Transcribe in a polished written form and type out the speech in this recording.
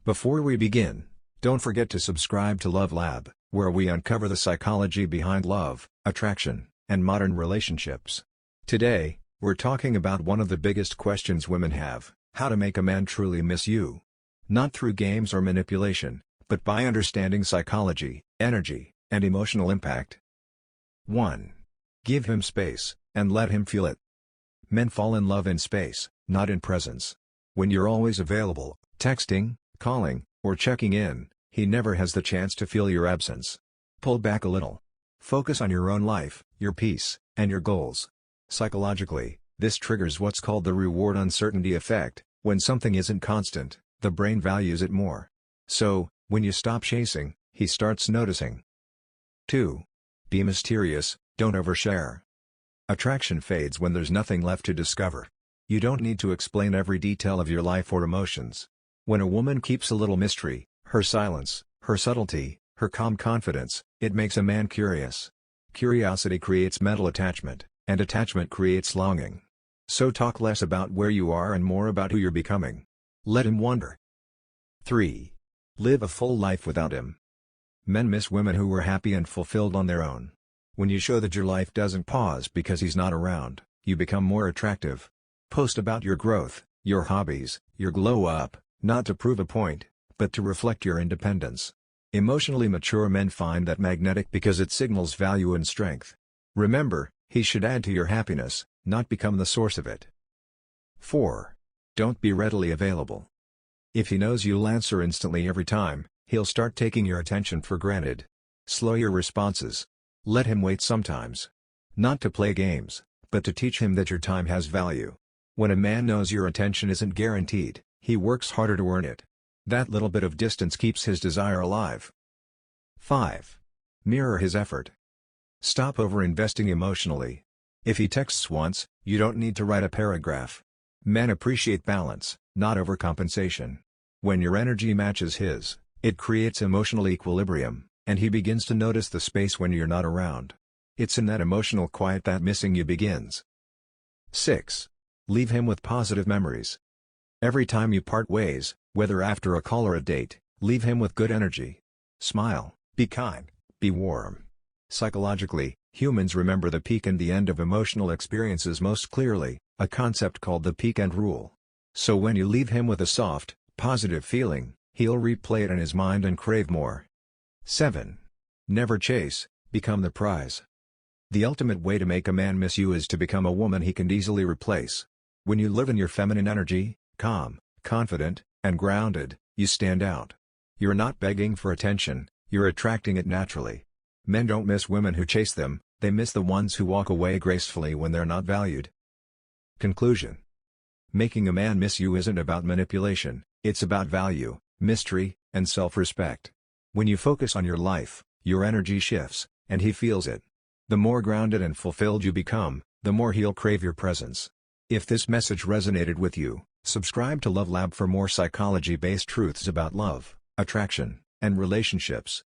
Before we begin, don't forget to subscribe to Love Lab, where we uncover the psychology behind love, attraction, and modern relationships. Today, we're talking about one of the biggest questions women have: how to make a man truly miss you. Not through games or manipulation, but by understanding psychology, energy, and emotional impact. 1. Give him space, and let him feel it. Men fall in love in space, not in presence. When you're always available, texting, calling, or checking in, he never has the chance to feel your absence. Pull back a little. Focus on your own life, your peace, and your goals. Psychologically, this triggers what's called the reward uncertainty effect. When something isn't constant, the brain values it more. So, when you stop chasing, he starts noticing. 2. Be mysterious, don't overshare. Attraction fades when there's nothing left to discover. You don't need to explain every detail of your life or emotions. When a woman keeps a little mystery, her silence, her subtlety, her calm confidence, it makes a man curious. Curiosity creates mental attachment, and attachment creates longing. So talk less about where you are and more about who you're becoming. Let him wonder. 3. Live a full life without him. Men miss women who were happy and fulfilled on their own. When you show that your life doesn't pause because he's not around, you become more attractive. Post about your growth, your hobbies, your glow up, not to prove a point, but to reflect your independence. Emotionally mature men find that magnetic because it signals value and strength. Remember, he should add to your happiness, not become the source of it. 4. Don't be readily available. If he knows you'll answer instantly every time, he'll start taking your attention for granted. Slow your responses. Let him wait sometimes. Not to play games, but to teach him that your time has value. When a man knows your attention isn't guaranteed, he works harder to earn it. That little bit of distance keeps his desire alive. 5. Mirror his effort. Stop over-investing emotionally. If he texts once, you don't need to write a paragraph. Men appreciate balance, not overcompensation. When your energy matches his, it creates emotional equilibrium, and he begins to notice the space when you're not around. It's in that emotional quiet that missing you begins. 6. Leave him with positive memories. Every time you part ways, whether after a call or a date, leave him with good energy. Smile, be kind, be warm. Psychologically, humans remember the peak and the end of emotional experiences most clearly, a concept called the peak end rule. So when you leave him with a soft, positive feeling, he'll replay it in his mind and crave more. 7. Never chase, become the prize. The ultimate way to make a man miss you is to become a woman he can easily replace. When you live in your feminine energy, calm, confident, and grounded, you stand out. You're not begging for attention, you're attracting it naturally. Men don't miss women who chase them, they miss the ones who walk away gracefully when they're not valued. Conclusion. Making a man miss you isn't about manipulation, it's about value, mystery, and self-respect. When you focus on your life, your energy shifts, and he feels it. The more grounded and fulfilled you become, the more he'll crave your presence. If this message resonated with you, subscribe to Love Lab for more psychology-based truths about love, attraction, and relationships.